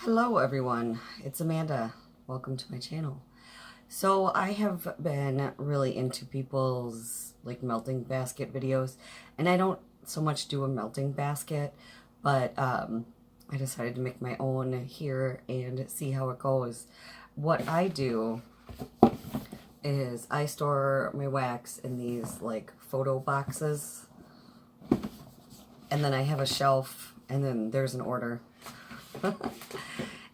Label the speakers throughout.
Speaker 1: Hello everyone, it's Amanda. Welcome to my channel. So I have been really into people's melting basket videos, and I don't so much do a melting basket, but I decided to make my own here and see how it goes. What I do is I store my wax in these photo boxes, and then I have a shelf, and then there's an order.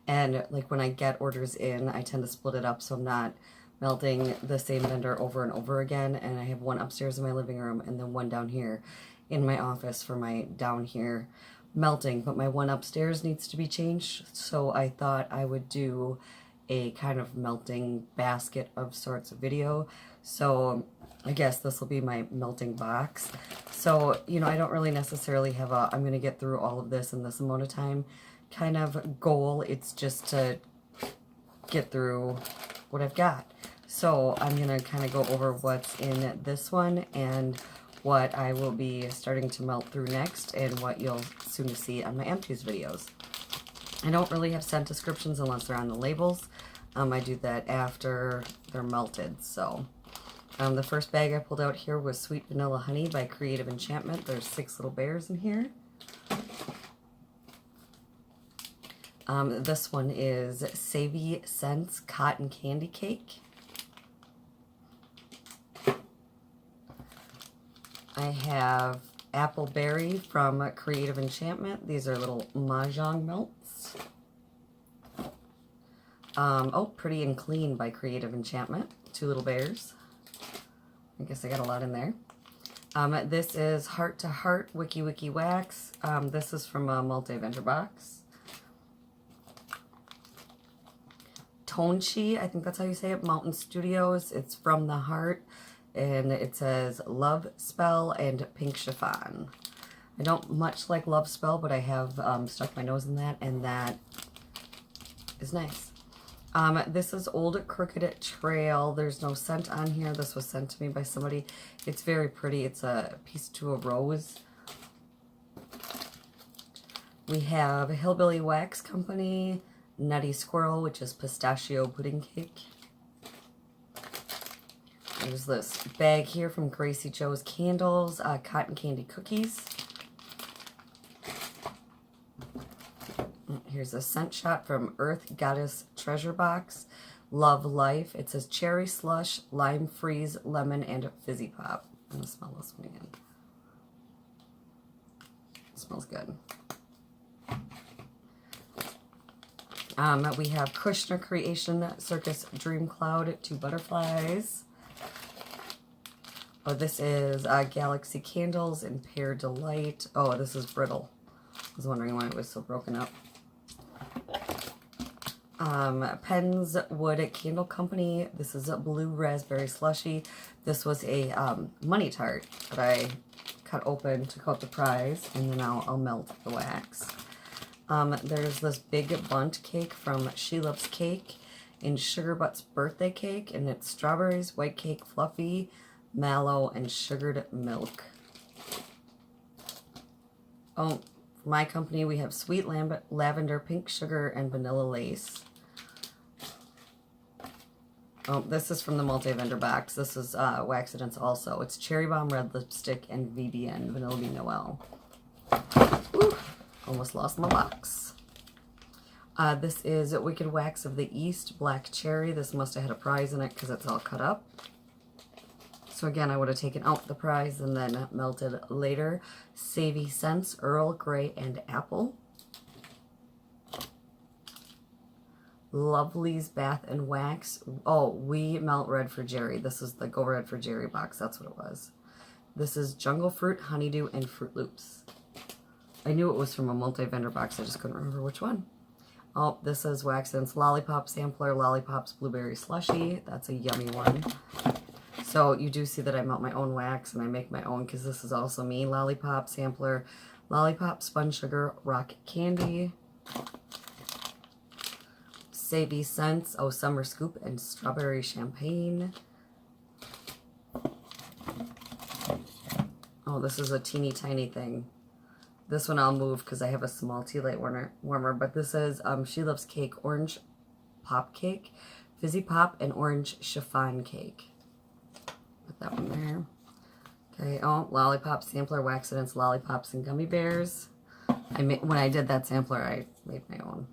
Speaker 1: And when I get orders in, I tend to split it up so I'm not melting the same vendor over and over again. And I have one upstairs in my living room and then one down here in my office for my down here melting. But my one upstairs needs to be changed, so I thought I would do a kind of melting basket of sorts of video. So I guess this will be my melting box. So, I don't really necessarily have I'm going to get through all of this in this amount of time kind of goal. It's just to get through what I've got. So I'm going to kind of go over what's in this one and what I will be starting to melt through next and what you'll soon see on my empties videos. I don't really have scent descriptions unless they're on the labels. I do that after they're melted. So the first bag I pulled out here was Sweet Vanilla Honey by Creative Enchantment. There's 6 little bears in here. This one is Savvy Scents Cotton Candy Cake. I have Apple Berry from Creative Enchantment. These are little Mahjong melts. Oh, Pretty and Clean by Creative Enchantment. 2 little bears. I guess I got a lot in there. This is Heart to Heart Wiki Wiki Wax. This is from a multi-vendor box. Tonchi, I think that's how you say it, Mountain Studios. It's from the heart, and it says Love Spell and Pink Chiffon. I don't much like Love Spell, but I have stuck my nose in that, and that is nice. This is Old Crooked Trail. There's no scent on here. This was sent to me by somebody. It's very pretty. It's a piece to a rose. We have Hillbilly Wax Company Nutty Squirrel, which is pistachio pudding cake. There's this bag here from Gracie Joe's Candles, cotton candy cookies. Here's a scent shot from Earth Goddess Treasure Box, Love Life. It says cherry slush, lime freeze, lemon, and fizzy pop. I'm gonna smell this one again. It smells good. We have Kushner Creation Circus Dream Cloud 2 butterflies. Oh, this is Galaxy Candles and Pear Delight. Oh, this is brittle. I was wondering why it was so broken up. Penn's Wood Candle Company. This is a Blue Raspberry Slushy. This was a money tart that I cut open, took out the prize, and then I'll melt the wax. There's this big bunt cake from She Loves Cake in Sugar Butt's birthday cake, and it's strawberries, white cake, fluffy, mallow, and sugared milk. Oh, for my company, we have Sweet Lavender, Pink Sugar, and Vanilla Lace. Oh, this is from the multi-vendor box. This is Waxidents also. It's Cherry Bomb Red Lipstick and VBN, Vanilla Bean Noel. Ooh. Almost lost my box. This is Wicked Wax of the East, Black Cherry. This must have had a prize in it because it's all cut up. So again, I would have taken out the prize and then melted later. Savvy Scents, Earl Grey and Apple. Lovely's Bath and Wax. Oh, We Melt Red for Jerry. This is the Go Red for Jerry box. That's what it was. This is Jungle Fruit, Honeydew, and Fruit Loops. I knew it was from a multi-vendor box, I just couldn't remember which one. Oh, this is Waxidents Lollipop Sampler, Lollipops Blueberry Slushy. That's a yummy one. So you do see that I melt my own wax and I make my own because this is also me. Lollipop Sampler, Lollipop Spun Sugar, Rock Candy. Savvy Scents, Oh Summer Scoop, and Strawberry Champagne. Oh, this is a teeny tiny thing. This one I'll move because I have a small tea light warmer. But this is She Loves Cake Orange Pop Cake, Fizzy Pop, and Orange Chiffon Cake. Put that one there. Okay, oh, Lollipop Sampler, Waxidents, Lollipops, and Gummy Bears. When I did that sampler, I made my own.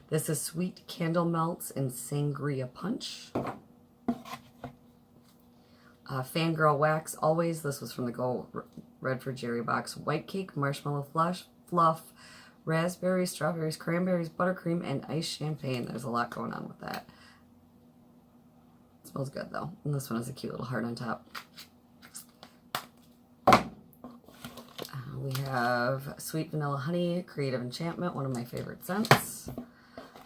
Speaker 1: This is Sweet Candle Melts and Sangria Punch. Fangirl Wax Always. This was from the Go Red for Jerry box. White Cake, Marshmallow Fluff, Raspberries, Strawberries, Cranberries, Buttercream, and Iced Champagne. There's a lot going on with that. It smells good though. And this one has a cute little heart on top. We have Sweet Vanilla Honey, Creative Enchantment, one of my favorite scents.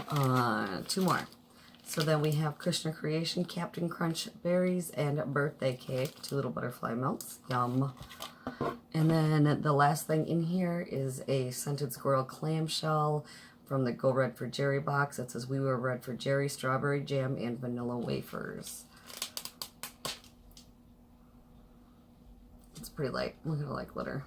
Speaker 1: 2 more. So then we have Krishna Creation, Captain Crunch Berries, and Birthday Cake, 2 little butterfly melts. Yum. And then the last thing in here is a Scented Squirrel Clamshell from the Go Red for Jerry box. It says We Were Red for Jerry, Strawberry Jam, and Vanilla Wafers. It's pretty light. Look at it like glitter.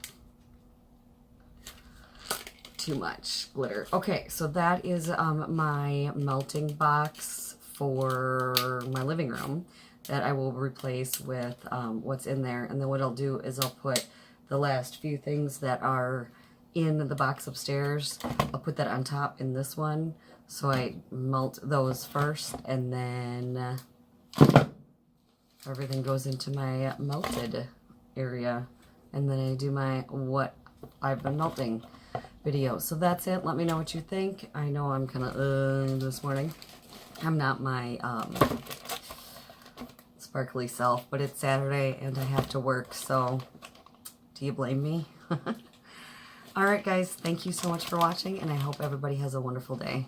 Speaker 1: Too much glitter. Okay, so that is my melting box for my living room that I will replace with what's in there. And then what I'll do is I'll put the last few things that are in the box upstairs. I'll put that on top in this one. So I melt those first, and then everything goes into my melted area. And then I do my what I've been melting video. So that's it. Let me know what you think. I know I'm kind of this morning. I'm not my sparkly self, but it's Saturday and I have to work, so do you blame me? Alright guys, thank you so much for watching, and I hope everybody has a wonderful day.